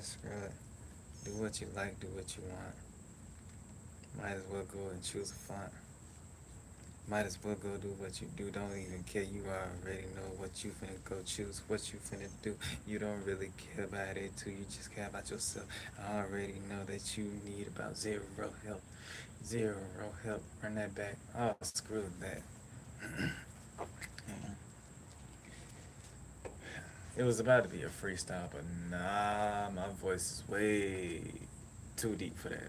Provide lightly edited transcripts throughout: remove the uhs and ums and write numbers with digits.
Screw it. Do what you like, do what you want. Might as well go and choose a font. Might as well go do what you do. Don't even care. You already know what you finna go choose, what you finna do. You don't really care about it too. You just care about yourself. I already know that you need about zero help. Zero help. Run that back. Oh, screw that. It was about to be a freestyle, but nah, my voice is way too deep for that.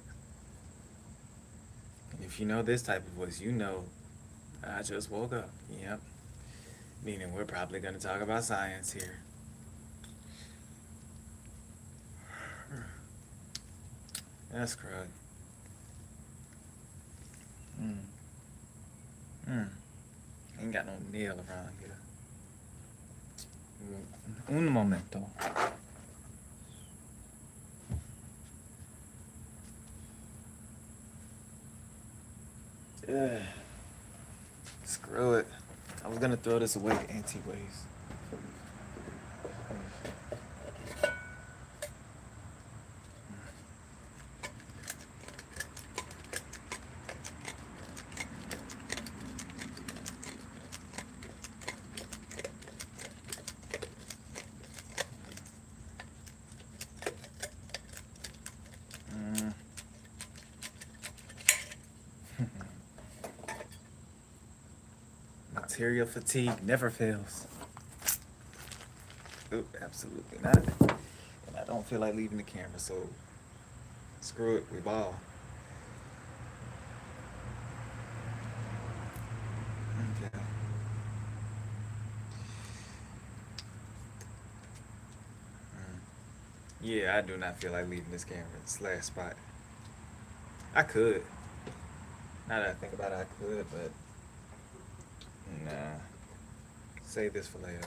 And if you know this type of voice, you know I just woke up. Yep. Meaning we're probably going to talk about science here. That's correct. Mm. Mm. Ain't got no nail around here. Un momento. Ugh. Screw it. I was gonna throw this away anti-waste. Mm. Material fatigue never fails. Ooh, absolutely not. And I don't feel like leaving the camera, so screw it. We ball. Okay. Mm. Yeah, I do not feel like leaving this camera. This last spot. I could. Now that I think about it, I could, but nah. Save this for later.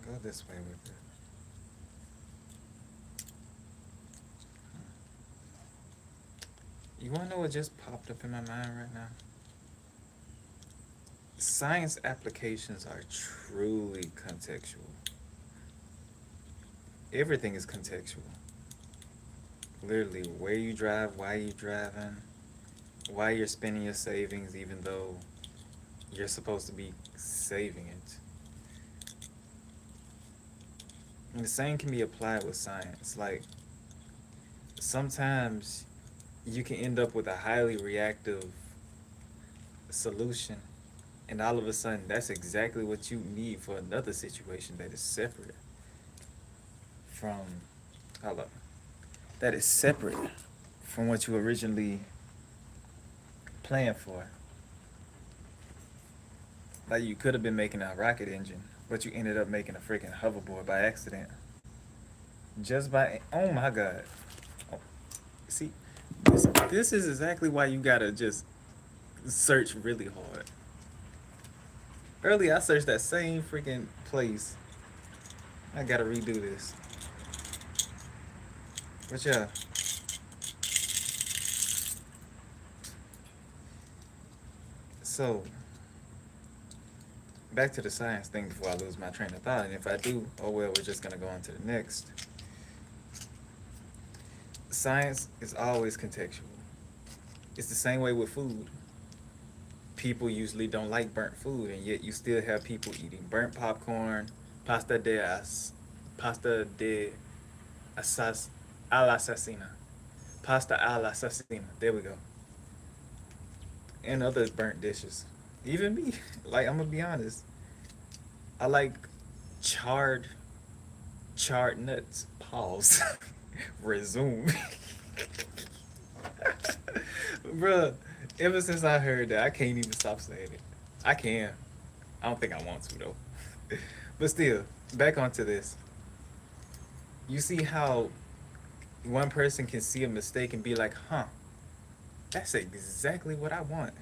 Go this way with it. You wanna know what just popped up in my mind right now? Science applications are truly contextual. Everything is contextual. Literally, where you drive, why you driving, why you're spending your savings, even though you're supposed to be saving it. And the same can be applied with science. Like, sometimes you can end up with a highly reactive solution, and all of a sudden, that's exactly what you need for another situation that is separate from, hold up, that is separate from what you originally planned for. Like, you could have been making a rocket engine, but you ended up making a freaking hoverboard by accident. Just by, oh my god. Oh, see, this is exactly why you gotta just search really hard. Earlier, I searched that same freaking place. I gotta redo this. But yeah, so back to the science thing before I lose my train of thought. And if I do, oh well, we're just gonna go on to the next. Science is always contextual. It's the same way with food. People usually don't like burnt food, and yet you still have people eating burnt popcorn, pasta de as, pasta de asas, all'assassina, pasta all'assassina. There we go. And other burnt dishes. Even me, like I'm gonna be honest, I like charred charred nuts. Pause. Resume. Bruh, ever since I heard that, I can't even stop saying it. I can. I don't think I want to though. But still, back onto this. You see how one person can see a mistake and be like, huh, that's exactly what I want.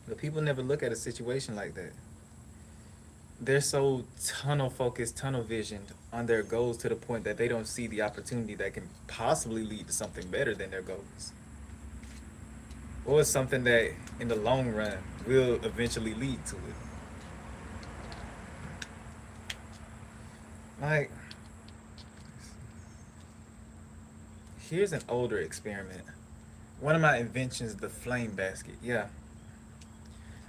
But people never look at a situation like that. They're so tunnel focused, tunnel visioned on their goals to the point that they don't see the opportunity that can possibly lead to something better than their goals. or something that in the long run will eventually lead to it. Like, here's an older experiment. One of my inventions, the flame basket. Yeah,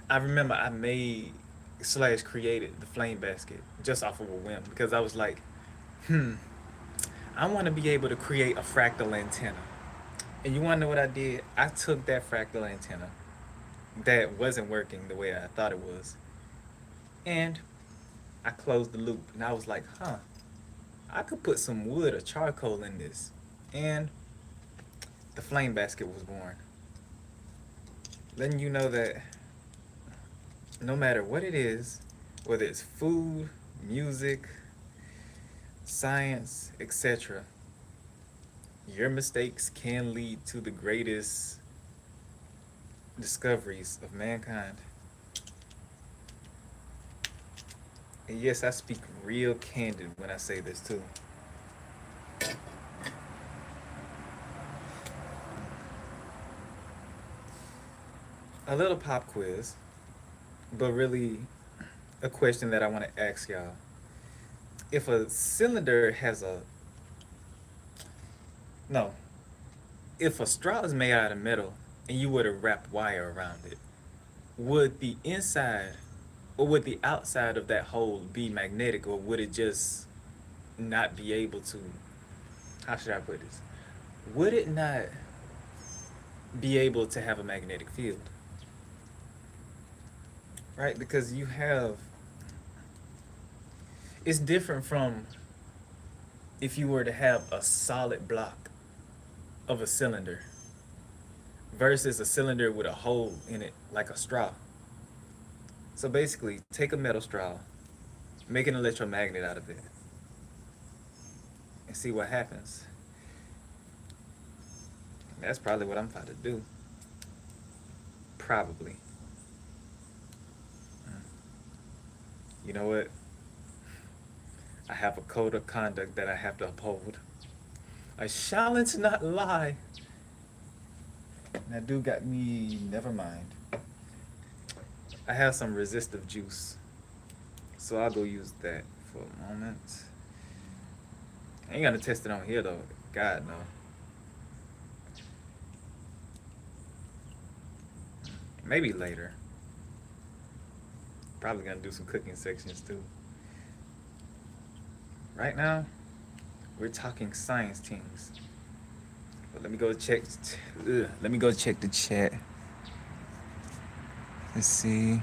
I remember I made slash created the flame basket just off of a whim because I was like, hmm, I want to be able to create a fractal antenna. And you want to know what I did? I took that fractal antenna that wasn't working the way I thought it was, and I closed the loop. And I was like, huh, I could put some wood or charcoal in this. And the flame basket was born. Letting you know that no matter what it is, whether it's food, music, science, etc., your mistakes can lead to the greatest discoveries of mankind. And yes, I speak real candid when I say this too. A little pop quiz, but really a question that I want to ask y'all. If a cylinder has a no, if a straw is made out of metal and you were to wrap wire around it, would the inside or would the outside of that hole be magnetic, or would it just not be able to? How should I put this? Would it not be able to have a magnetic field? Right? Because you have, it's different from if you were to have a solid block of a cylinder versus a cylinder with a hole in it like a straw. So basically, take a metal straw, make an electromagnet out of it, and see what happens. That's probably what I'm about to do. Probably. You know what? I have a code of conduct that I have to uphold. I shall not lie. That dude got me. Never mind. I have some resistive juice, so I'll go use that for a moment. I ain't gonna test it on here though. God no. Maybe later. Probably gonna do some cooking sections too. Right now, we're talking science teams. But let me go check. Let me go check the chat. Let's see.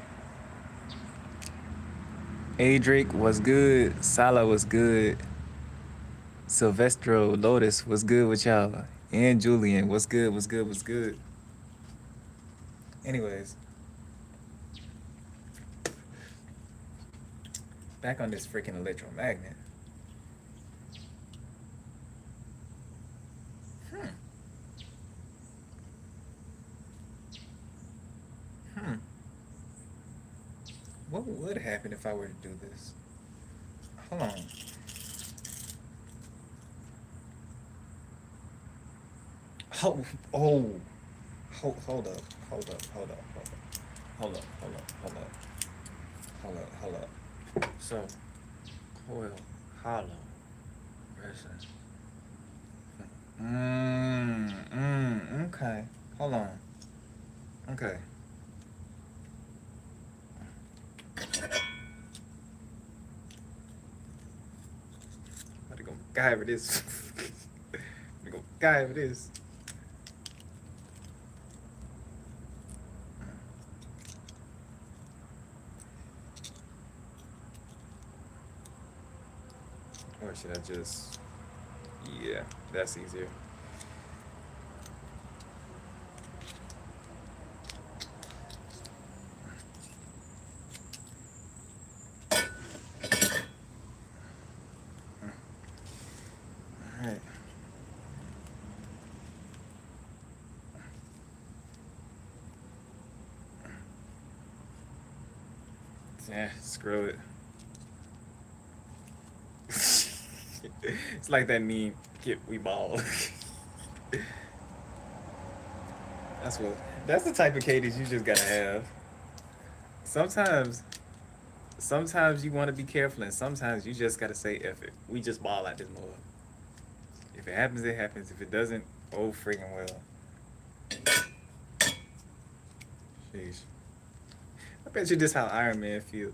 Adric was good. Sala was good. Silvestro Lotus was good with y'all. And Julian was good. Was good. Was good. Anyways, back on this freaking electromagnet. Hmm. Hmm. What would happen if I were to do this? Hold on. Oh, oh. Hold up. Hold up. Hold up. Hold up. Hold up. Hold up. Hold up. Hold up. Hold up. So, coil hollow resin. Okay. Hold on. Okay. About to go MacGyver this. I'm gonna go MacGyver this. Or should I just... Yeah, that's easier. Alright. Yeah, screw it. It's like that meme, get we ball. That's what That's the type of cadence you just gotta have. Sometimes, sometimes you want to be careful, and sometimes you just gotta say, "F it." We just ball out this mug. If it happens, it happens. If it doesn't, oh freaking well. Sheesh. I bet you this how Iron Man feel.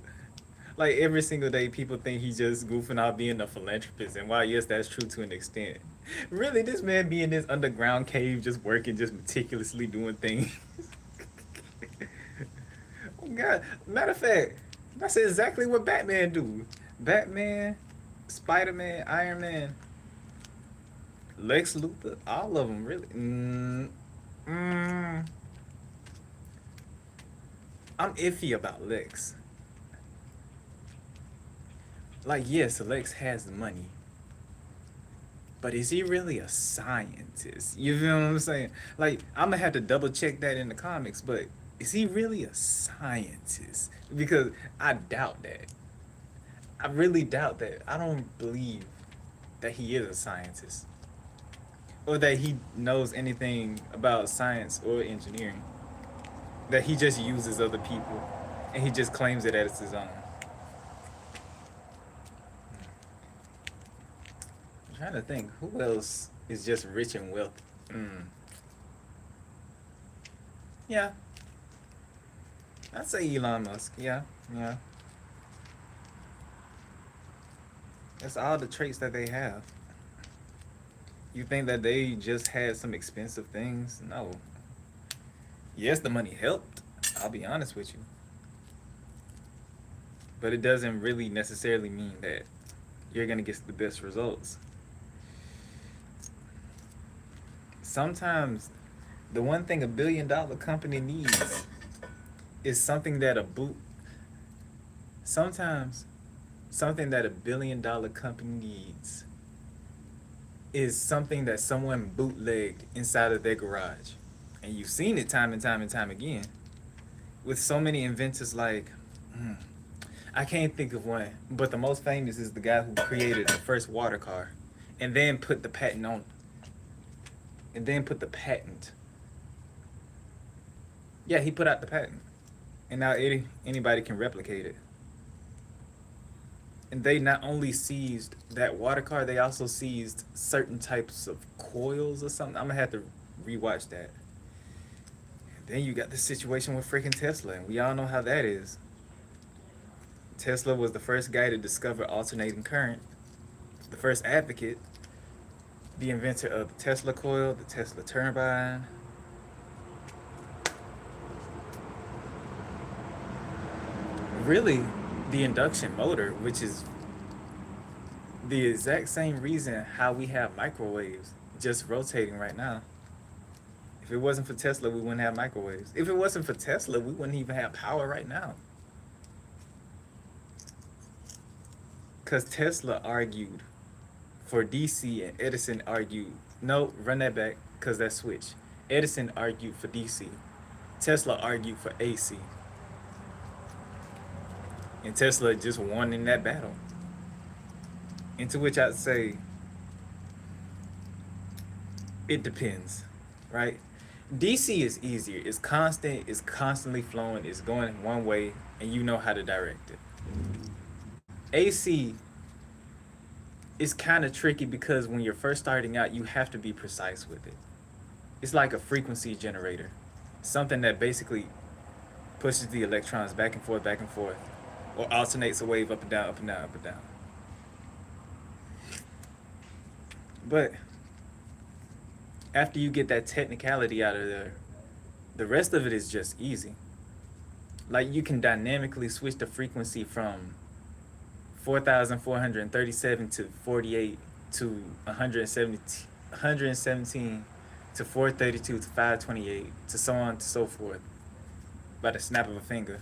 Like every single day, people think he's just goofing out being a philanthropist, and while yes, that's true to an extent, really, this man be in this underground cave, just working, just meticulously doing things. Oh God! Matter of fact, that's exactly what Batman do. Batman, Spider Man, Iron Man, Lex Luthor, all of them really. Mm, I'm iffy about Lex. Like, yes, Lex has the money, but is he really a scientist? You feel what I'm saying? Like, I'm gonna have to double check that in the comics, but is he really a scientist? Because I doubt that. I really doubt that. I don't believe that he is a scientist or that he knows anything about science or engineering. That he just uses other people and he just claims it as his own. I'm trying to think who else is just rich and wealthy. Mm. Yeah, I'd say Elon Musk. Yeah, yeah. That's all the traits that they have. You think that they just had some expensive things? No. Yes, the money helped. I'll be honest with you. But it doesn't really necessarily mean that you're going to get the best results. Sometimes the one thing a $1 billion company needs is something that a boot. Sometimes something that a $1 billion company needs is something that someone bootlegged inside of their garage. And you've seen it time and time and time again with so many inventors like, hmm, I can't think of one, but the most famous is the guy who created the first water car and then put the patent on and then put the patent. Yeah, he put out the patent. And now anybody can replicate it. And they not only seized that water car, they also seized certain types of coils or something. I'm gonna have to rewatch that. Then you got the situation with freaking Tesla, and we all know how that is. Tesla was the first guy to discover alternating current, the first advocate, the inventor of the Tesla coil, the Tesla turbine. Really, the induction motor, which is the exact same reason how we have microwaves just rotating right now. If it wasn't for Tesla, we wouldn't have microwaves. If it wasn't for Tesla, we wouldn't even have power right now. Because Tesla argued for DC and Edison argued, no, run that back because that switch. Edison argued for DC. Tesla argued for AC. And Tesla just won in that battle. Into which I'd say, it depends, right? DC is easier. It's constant, it's constantly flowing, it's going one way, and you know how to direct it. AC is kind of tricky because when you're first starting out, you have to be precise with it. It's like a frequency generator, something that basically pushes the electrons back and forth, or alternates a wave up and down, up and down, up and down. But after you get that technicality out of there, the rest of it is just easy. Like you can dynamically switch the frequency from 4,437 to 48 to 117 to 432 to 528 to so on and so forth by the snap of a finger.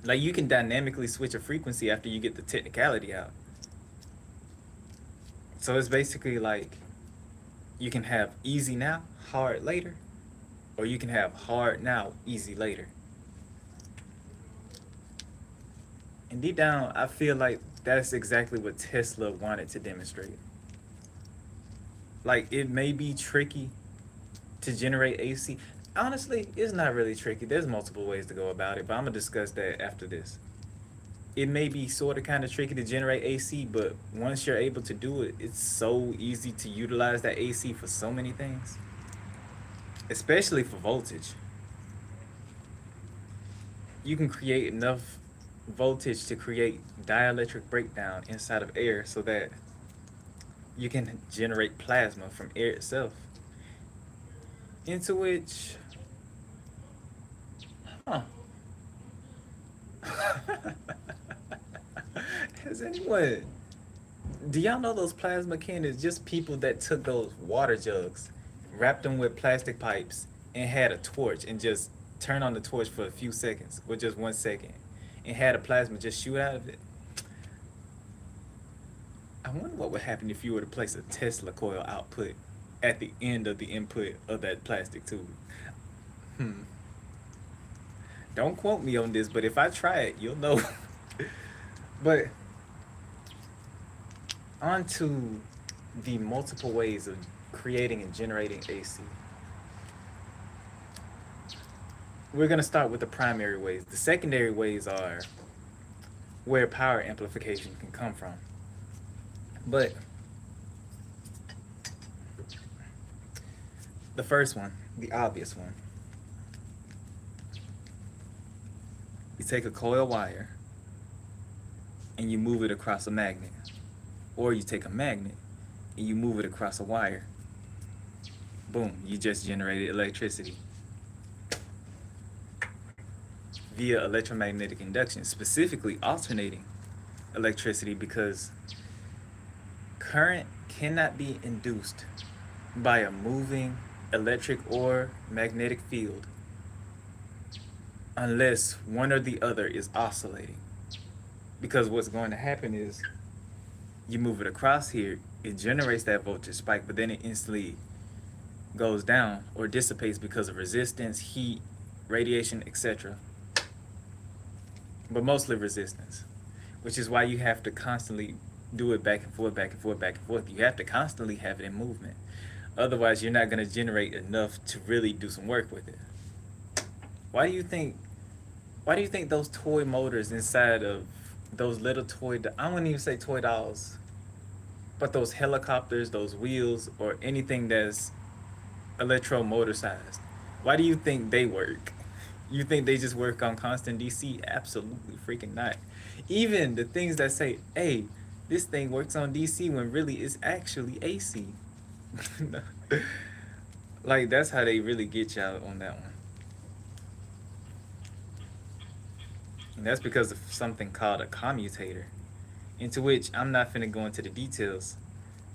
Like you can dynamically switch a frequency after you get the technicality out. So it's basically like you can have easy now, hard later, or you can have hard now, easy later. And deep down, I feel like that's exactly what Tesla wanted to demonstrate. Like it may be tricky to generate AC. Honestly, it's not really tricky. There's multiple ways to go about it, but I'm gonna discuss that after this. It may be sort of kind of tricky to generate AC, but once you're able to do it, it's so easy to utilize that AC for so many things, especially for voltage. You can create enough voltage to create dielectric breakdown inside of air so that you can generate plasma from air itself, into which, huh? Has anyone? Do y'all know those plasma cannons? Just people that took those water jugs, wrapped them with plastic pipes, and had a torch and just turned on the torch for a few seconds, or just 1 second, and had a plasma just shoot out of it. I wonder what would happen if you were to place a Tesla coil output at the end of the input of that plastic tube. Hmm. Don't quote me on this, but if I try it, you'll know. But on to the multiple ways of creating and generating AC. We're going to start with the primary ways. The secondary ways are where power amplification can come from. But the first one, the obvious one, you take a coil wire and you move it across a magnet. Or you take a magnet and you move it across a wire. Boom, you just generated electricity via electromagnetic induction, specifically alternating electricity, because current cannot be induced by a moving electric or magnetic field unless one or the other is oscillating. Because what's going to happen is you move it across here, it generates that voltage spike, but then it instantly goes down or dissipates because of resistance, heat, radiation, etc. But mostly resistance, which is why you have to constantly do it back and forth, back and forth, back and forth. You have to constantly have it in movement. Otherwise, you're not going to generate enough to really do some work with it. Why do you think? Why do you think those toy motors inside of those little toy? I wouldn't even say toy dolls, but those helicopters, those wheels, or anything that's electromotor sized. Why do you think they work? You think they just work on constant DC? Absolutely freaking not. Even the things that say, hey, this thing works on DC when really it's actually AC. Like, that's how they really get y'all on that one. And that's because of something called a commutator, into which I'm not finna go into the details,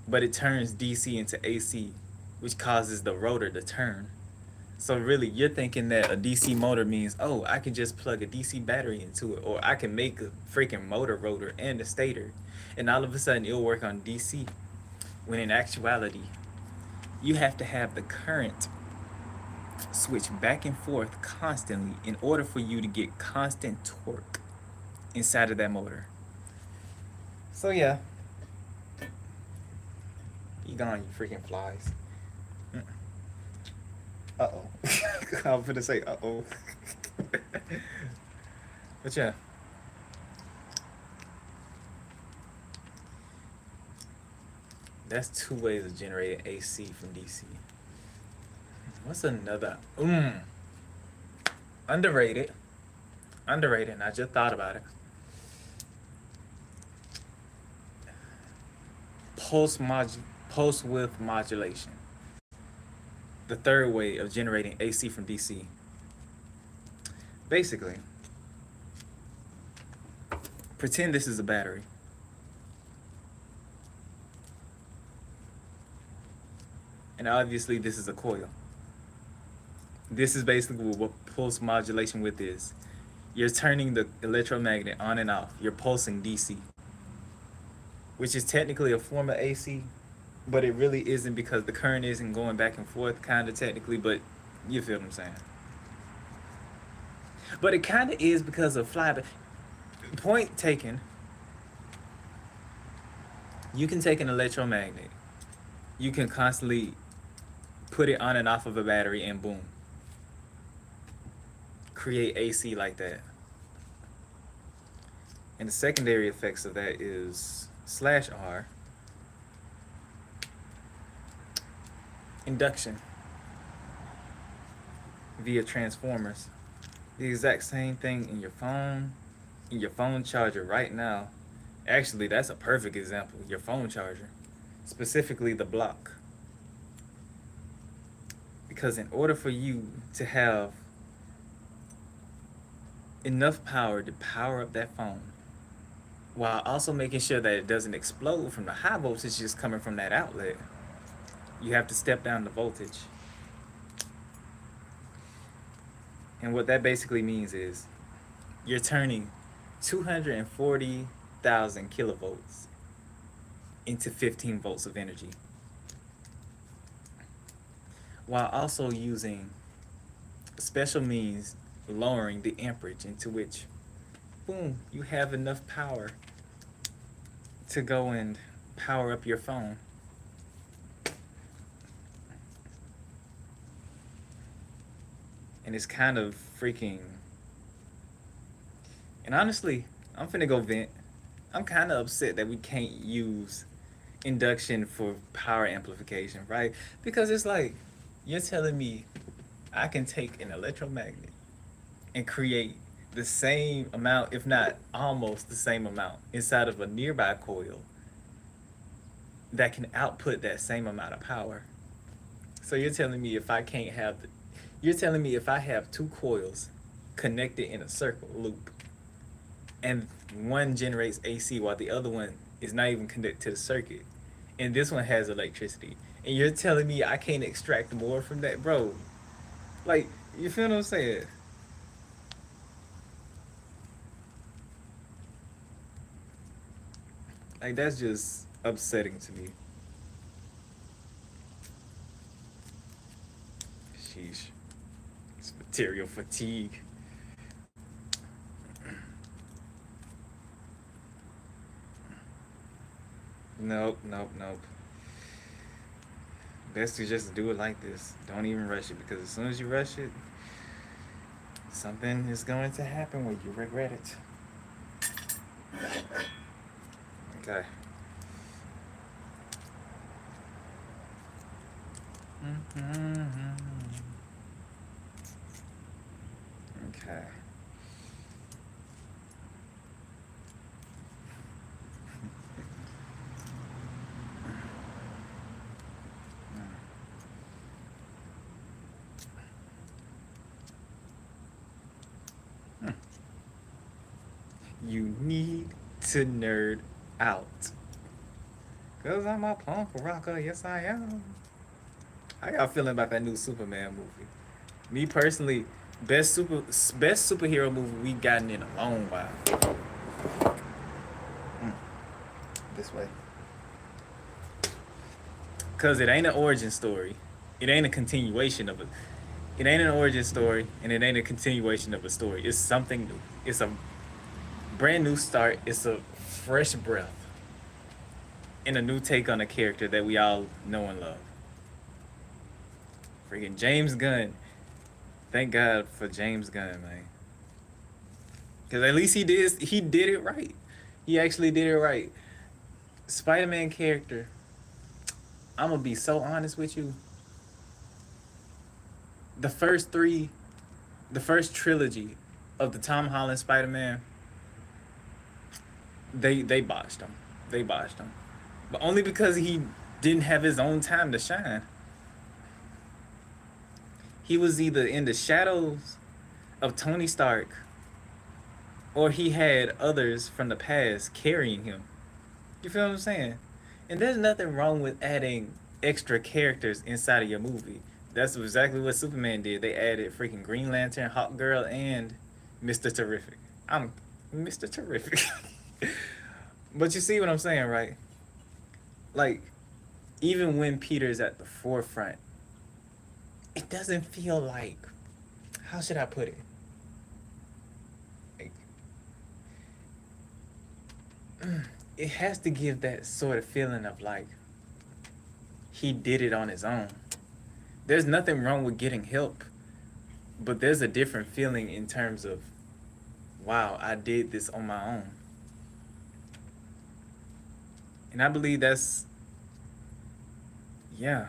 but it turns DC into AC, which causes the rotor to turn. So really, you're thinking that a DC motor means, oh, I can just plug a DC battery into it, or I can make a freaking motor rotor and a stator, and all of a sudden it'll work on DC. When in actuality, you have to have the current switch back and forth constantly in order for you to get constant torque inside of that motor. So yeah, be gone, you freaking flies. Uh-oh. I was gonna say uh-oh. But yeah. That's two ways of generating AC from DC. What's another? Underrated. Underrated, and I just thought about it. Pulse width modulation. The third way of generating AC from DC. Basically, pretend this is a battery. And obviously this is a coil. This is basically what pulse modulation width is. You're turning the electromagnet on and off. You're pulsing DC, which is technically a form of AC, but it really isn't because the current isn't going back and forth, kind of technically, but you feel what I'm saying. But it kind of is because of flyback. Point taken. You can take an electromagnet. You can constantly put it on and off of a battery and boom. create AC like that. And the secondary effects of that is /R, induction via transformers. The exact same thing in your phone charger right now. Actually, that's a perfect example. Your phone charger, specifically the block. Because in order for you to have enough power to power up that phone, while also making sure that it doesn't explode from the high voltage just coming from that outlet, you have to step down the voltage. And what that basically means is you're turning 240,000 kilovolts into 15 volts of energy, while also using a special means lowering the amperage into which, boom, you have enough power to go and power up your phone. And it's kind of freaking. And honestly, I'm finna go vent. I'm kind of upset that we can't use induction for power amplification, right? Because it's like, you're telling me I can take an electromagnet and create the same amount, if not almost the same amount, inside of a nearby coil that can output that same amount of power. So you're telling me if I can't have you're telling me if I have two coils connected in a circle loop and one generates AC while the other one is not even connected to the circuit, and this one has electricity, and you're telling me I can't extract more from that, bro? Like, you feel what I'm saying? Like, that's just upsetting to me. Sheesh. It's material fatigue. Nope, nope, nope. Best to just do it like this. Don't even rush it, because as soon as you rush it, something is going to happen where you regret it. Okay. Okay. You need to nerd out. Cause I'm a punk rocker, yes I am. How y'all feeling about that new Superman movie? Me personally, best superhero movie we've gotten in a long while. This way. Cause it ain't an origin story. It ain't a continuation of it. It ain't an origin story, and it ain't a continuation of a story. It's something new. It's a brand new start. It's a fresh breath and a new take on a character that we all know and love. Freaking James Gunn. Thank God for James Gunn, man. Cause at least he did it right. He actually did it right. Spider-Man character. I'm gonna be so honest with you. The first three, the first trilogy of the Tom Holland Spider-Man, they botched him. They botched him. But only because he didn't have his own time to shine. He was either in the shadows of Tony Stark, or he had others from the past carrying him. You feel what I'm saying? And there's nothing wrong with adding extra characters inside of your movie. That's exactly what Superman did. They added freaking Green Lantern, Hawk Girl, and Mr. Terrific. I'm Mr. Terrific. But you see what I'm saying, right? Like, even when Peter's at the forefront, it doesn't feel like, how should I put it? Like, it has to give that sort of feeling of like he did it on his own. There's nothing wrong with getting help, But there's a different feeling in terms of, wow, I did this on my own. And I believe that's, yeah,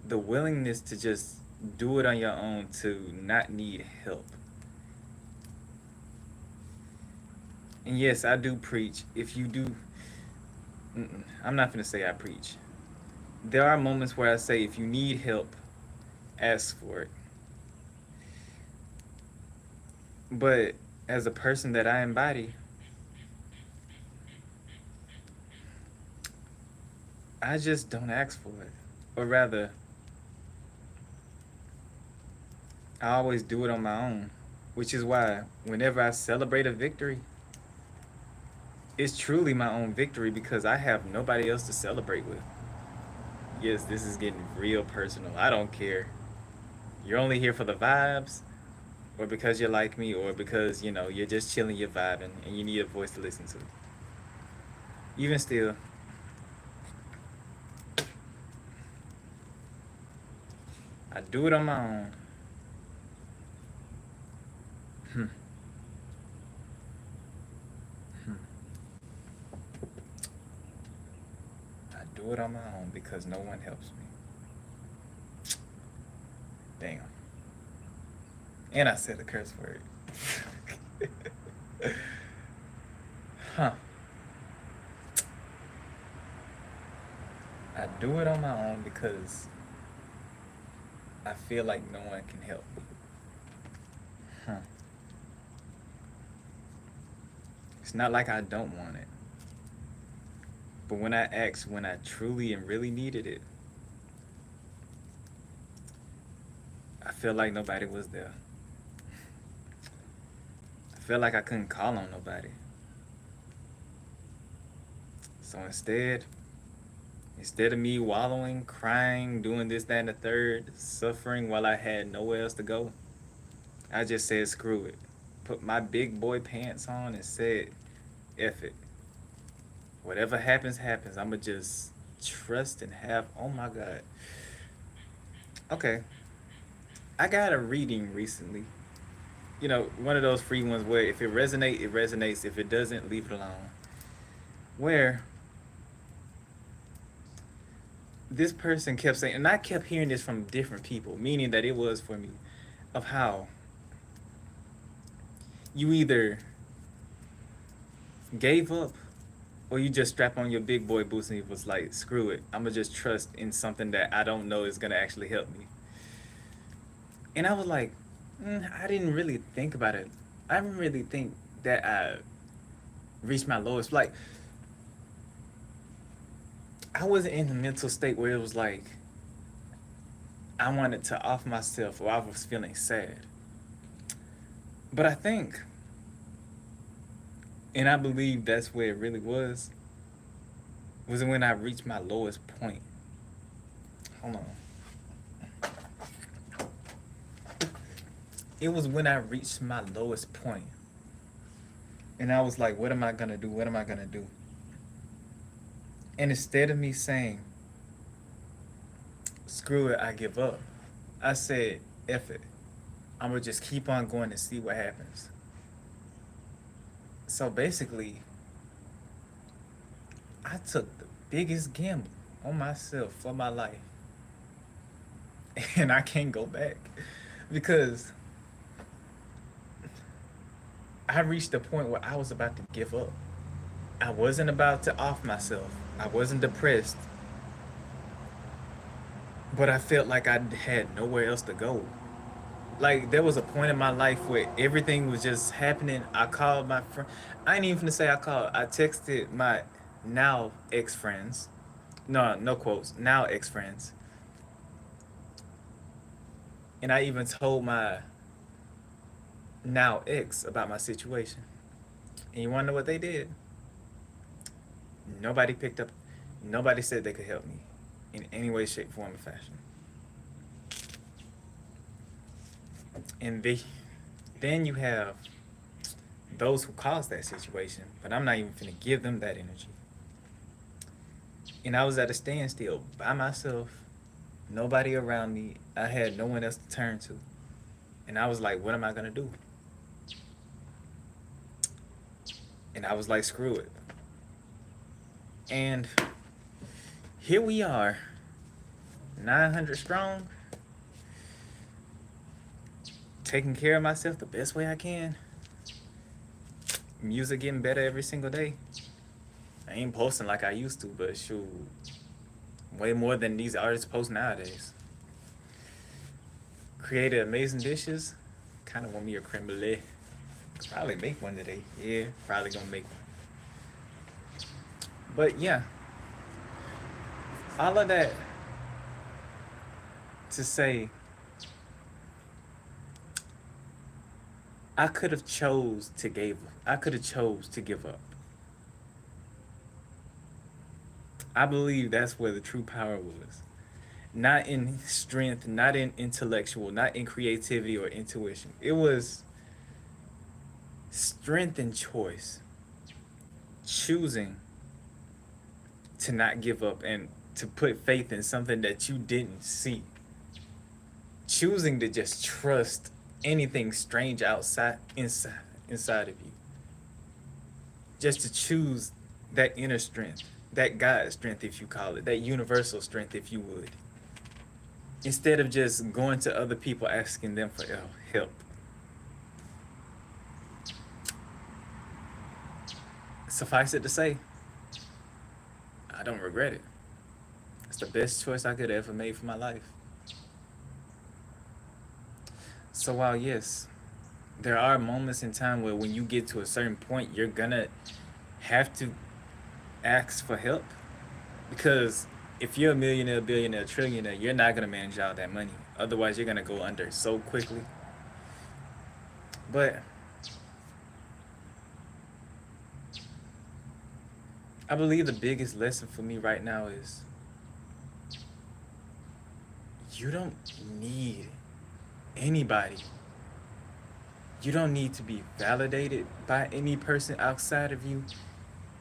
the willingness to just do it on your own, to not need help. And yes, I do preach. If you do, I'm not going to say I preach. There are moments where I say, if you need help, ask for it. But as a person that I embody, I just don't ask for it. Or rather, I always do it on my own. Which is why whenever I celebrate a victory, it's truly my own victory because I have nobody else to celebrate with. Yes, this is getting real personal. I don't care. You're only here for the vibes, or because you like me, or because, you're just chilling, you're vibing, and you need a voice to listen to. Even still, I do it on my own. Hmm. Hmm. I do it on my own because no one helps me. Damn. And I said a curse word. Huh. I do it on my own because I feel like no one can help me. Huh. It's not like I don't want it. But when I asked when I truly and really needed it, I feel like nobody was there. I felt like I couldn't call on nobody. So instead of me wallowing, crying, doing this, that, and the third, suffering while I had nowhere else to go, I just said, screw it. Put my big boy pants on and said, F it. Whatever happens, happens. I'ma just trust and have, oh my God. Okay. I got a reading recently. One of those free ones where if it resonates, it resonates. If it doesn't, leave it alone. Where this person kept saying, and I kept hearing this from different people, meaning that it was for me, of how you either gave up or you just strap on your big boy boots and it was like, screw it. I'm going to just trust in something that I don't know is going to actually help me. And I was like, I didn't really think about it. I didn't really think that I reached my lowest. Like, I wasn't in the mental state where it was like, I wanted to off myself or I was feeling sad. But I think, and I believe that's where it really was when I reached my lowest point. Hold on. It was when I reached my lowest point. And I was like, what am I going to do? What am I going to do? And instead of me saying, screw it, I give up, I said, F it. I'm going to just keep on going and see what happens. So basically, I took the biggest gamble on myself for my life. And I can't go back because I reached a point where I was about to give up. I wasn't about to off myself. I wasn't depressed. But I felt like I had nowhere else to go. Like, there was a point in my life where everything was just happening. I called my friend. I ain't even gonna say I called. I texted my now ex-friends. No, no quotes. Now ex-friends. And I even told my now ex about my situation. And you wanna know what they did? Nobody picked up. Nobody said they could help me in any way, shape, form, or fashion. And then you have those who caused that situation, but I'm not even gonna give them that energy. And I was at a standstill by myself nobody around me. I had no one else to turn to. And I was like, what am I going to do? And I was like, screw it. And here we are, 900 strong, taking care of myself the best way I can. Music getting better every single day. I ain't posting like I used to, but shoot, way more than these artists post nowadays. Created amazing dishes. Kind of want me a creme brulee. Probably make one today. Yeah, probably gonna make one. But yeah, all of that to say, I could have chose to give. I could have chose to give up. I believe that's where the true power was. Not in strength, not in intellectual, not in creativity or intuition. It was strength and choice. Choosing to not give up and to put faith in something that you didn't see. Choosing to just trust anything strange inside of you. Just to choose that inner strength, that God strength, if you call it, that universal strength, if you would, instead of just going to other people asking them for help. Suffice it to say, I don't regret it. It's the best choice I could ever made for my life. So while yes, there are moments in time where when you get to a certain point, you're gonna have to ask for help, because if you're a millionaire, billionaire, trillionaire, you're not gonna manage all that money. Otherwise, you're gonna go under so quickly. But I believe the biggest lesson for me right now is you don't need anybody. You don't need to be validated by any person outside of you.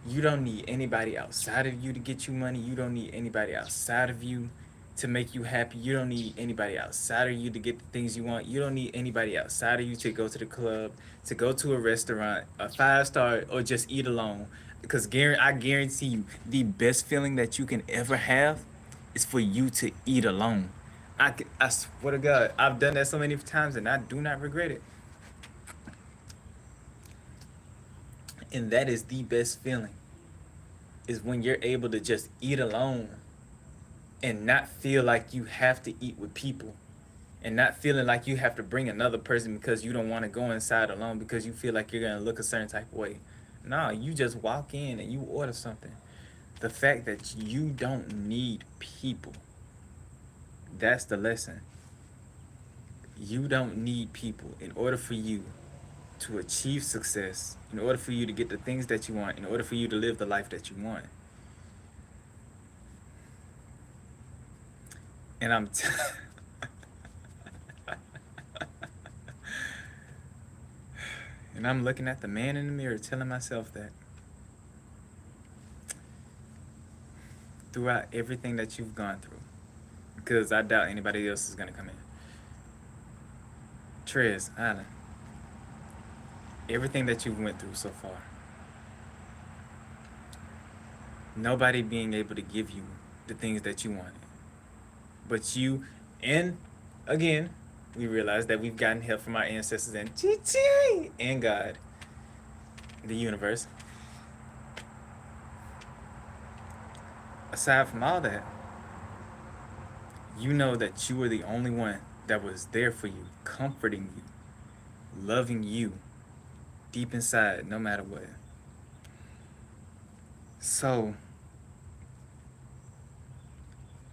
You don't need anybody outside of you to get you money. You don't need anybody outside of you to make you happy. You don't need anybody outside of you to get the things you want. You don't need anybody outside of you to go to the club, to go to a restaurant, a 5-star, or just eat alone. Because I guarantee you, the best feeling that you can ever have is for you to eat alone. I swear to God, I've done that so many times and I do not regret it. And that is the best feeling, is when you're able to just eat alone and not feel like you have to eat with people, and not feeling like you have to bring another person because you don't want to go inside alone because you feel like you're going to look a certain type of way. No, you just walk in and you order something. The fact that you don't need people, that's the lesson. You don't need people in order for you to achieve success, in order for you to get the things that you want, in order for you to live the life that you want. And and I'm looking at the man in the mirror telling myself that throughout everything that you've gone through, because I doubt anybody else is going to come in. Trez, Island, everything that you've went through so far, nobody being able to give you the things that you wanted. But you, and again, we realize that we've gotten help from our ancestors and God, the universe. Aside from all that, you know that you were the only one that was there for you, comforting you, loving you deep inside, no matter what. So,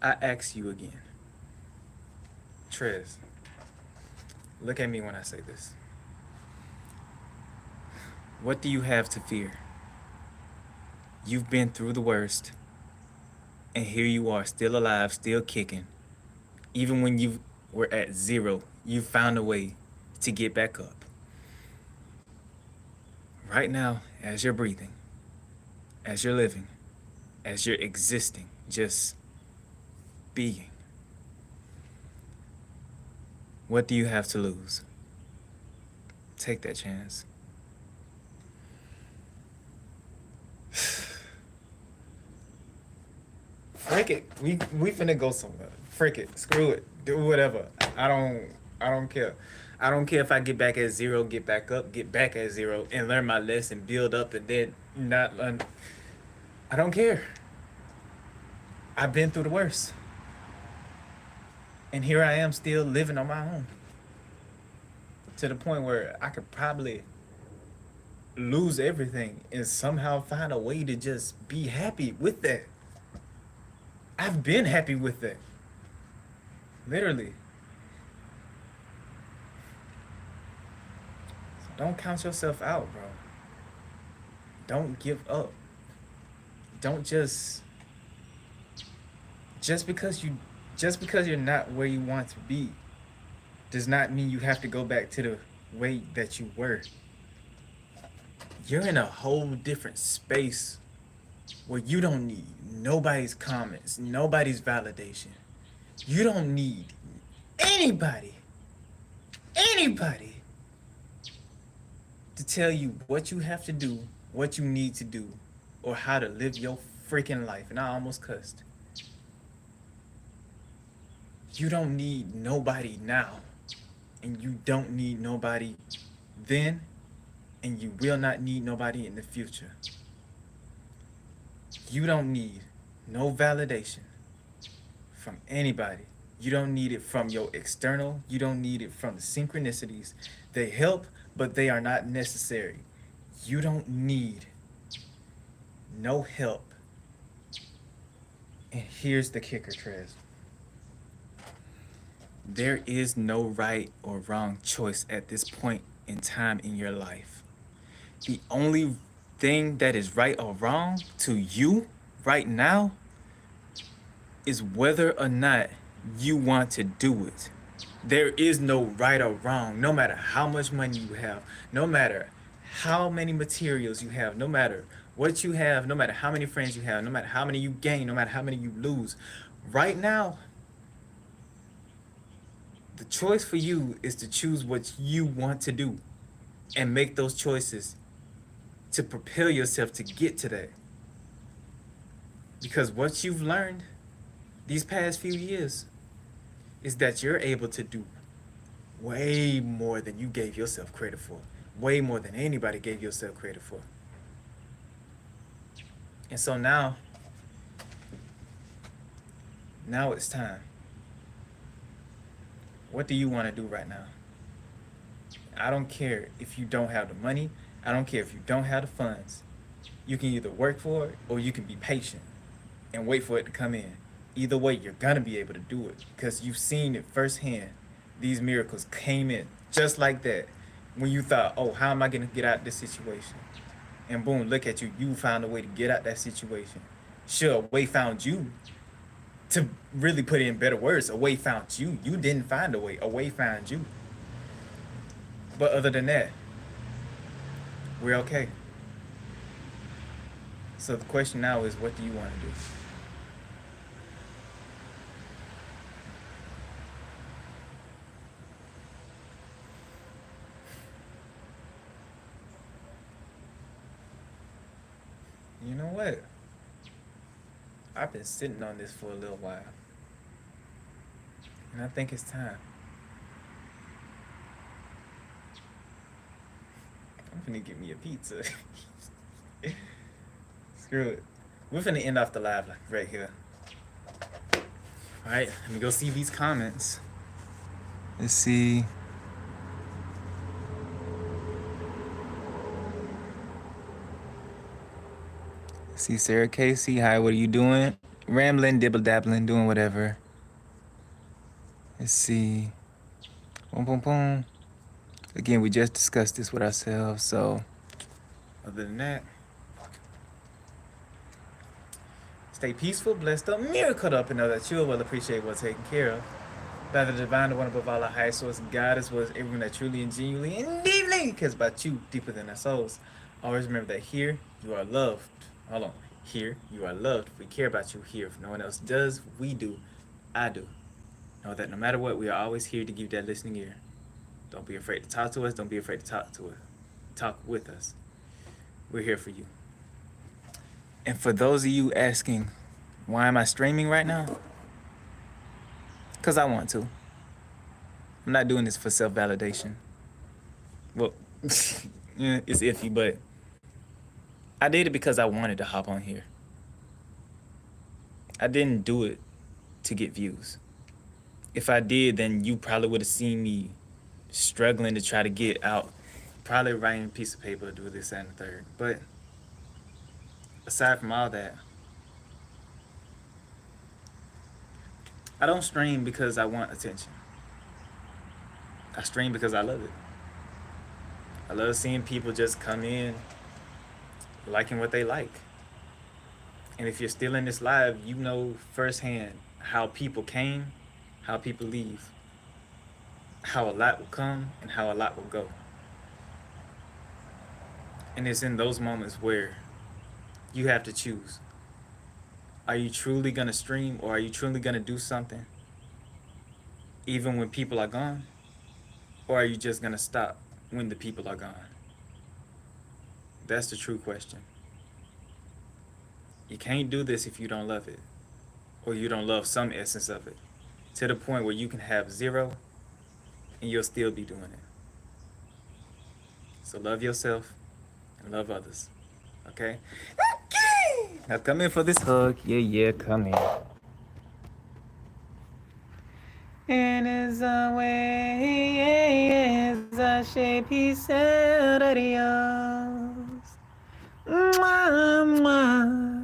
I ask you again, Trez, look at me when I say this. What do you have to fear? You've been through the worst, and here you are, still alive, still kicking. Even when you were at zero, you found a way to get back up. Right now, as you're breathing, as you're living, as you're existing, just being, What do you have to lose? Take that chance. Frick it. We finna go somewhere. Frick it. Screw it. Do whatever. I don't care. I don't care if I get back at zero, get back up, get back at zero, and learn my lesson, build up, and then not learn. I don't care. I've been through the worst. And here I am still living on my own. To the point where I could probably lose everything and somehow find a way to just be happy with that. I've been happy with that. Literally. So don't count yourself out, bro. Don't give up. Don't just because you just because you're not where you want to be does not mean you have to go back to the way that you were. You're in a whole different space where you don't need nobody's comments, nobody's validation. You don't need anybody, anybody to tell you what you have to do, what you need to do, or how to live your freaking life. And I almost cussed. You don't need nobody now, and you don't need nobody then, and you will not need nobody in the future. You don't need no validation from anybody. You don't need it from your external. You don't need it from the synchronicities. They help, but they are not necessary. You don't need no help. And here's the kicker, Trez. There is no right or wrong choice at this point in time in your life. The only thing that is right or wrong to you right now is whether or not you want to do it. There is no right or wrong, no matter how much money you have, no matter how many materials you have, no matter what you have, no matter how many friends you have, no matter how many you gain, no matter how many you lose. Right now, the choice for you is to choose what you want to do and make those choices to propel yourself to get to that. Because what you've learned these past few years is that you're able to do way more than you gave yourself credit for, way more than anybody gave yourself credit for. And so now it's time. What do you want to do right now? I don't care if you don't have the money. I don't care if you don't have the funds. You can either work for it or you can be patient and wait for it to come in. Either way, you're gonna be able to do it because you've seen it firsthand. These miracles came in just like that when you thought, oh, how am I gonna get out of this situation? And boom, look at you. You found a way to get out that situation. Sure, a way found you. To really put it in better words, a way found you. You didn't find a way found you. But other than that, we're okay. So the question now is, what do you want to do? You know what? I've been sitting on this for a little while. And I think it's time. I'm gonna get me a pizza. Screw it. We're finna end off the live right here. Alright, let me go see these comments. Let's see. See Sarah Casey, hi, what are you doing? Rambling, dibble dabbling, doing whatever. Let's see. Boom, boom, boom. Again, we just discussed this with ourselves, so other than that, stay peaceful, blessed up, miracle up, and know that you will appreciate what's taken care of. By the divine, the one above all, our highest source, God is what everyone that truly and genuinely and deeply cares about you deeper than our souls. Always remember that here you are loved. Hold on. Here you are loved. We care about you here. If no one else does, we do. I do. Know that no matter what, we are always here to give you that listening ear. Don't be afraid to talk to us. Don't be afraid to talk to us. Talk with us. We're here for you. And for those of you asking, why am I streaming right now? Because I want to. I'm not doing this for self-validation. Well, yeah, it's iffy, but I did it because I wanted to hop on here. I didn't do it to get views. If I did, then you probably would have seen me struggling to try to get out. Probably writing a piece of paper to do this and the third. But aside from all that, I don't stream because I want attention. I stream because I love it. I love seeing people just come in liking what they like. And if you're still in this live, you know firsthand how people came, how people leave, how a lot will come, and how a lot will go. And it's in those moments where you have to choose. Are you truly going to stream, or are you truly going to do something even when people are gone? Or are you just going to stop when the people are gone? That's the true question. You can't do this if you don't love it, or you don't love some essence of it, to the point where you can have zero and you'll still be doing it. So love yourself and love others. Okay? Okay! Now come in for this hug. Yeah, come in. And as always, I shape his Dios. Mwah, mwah.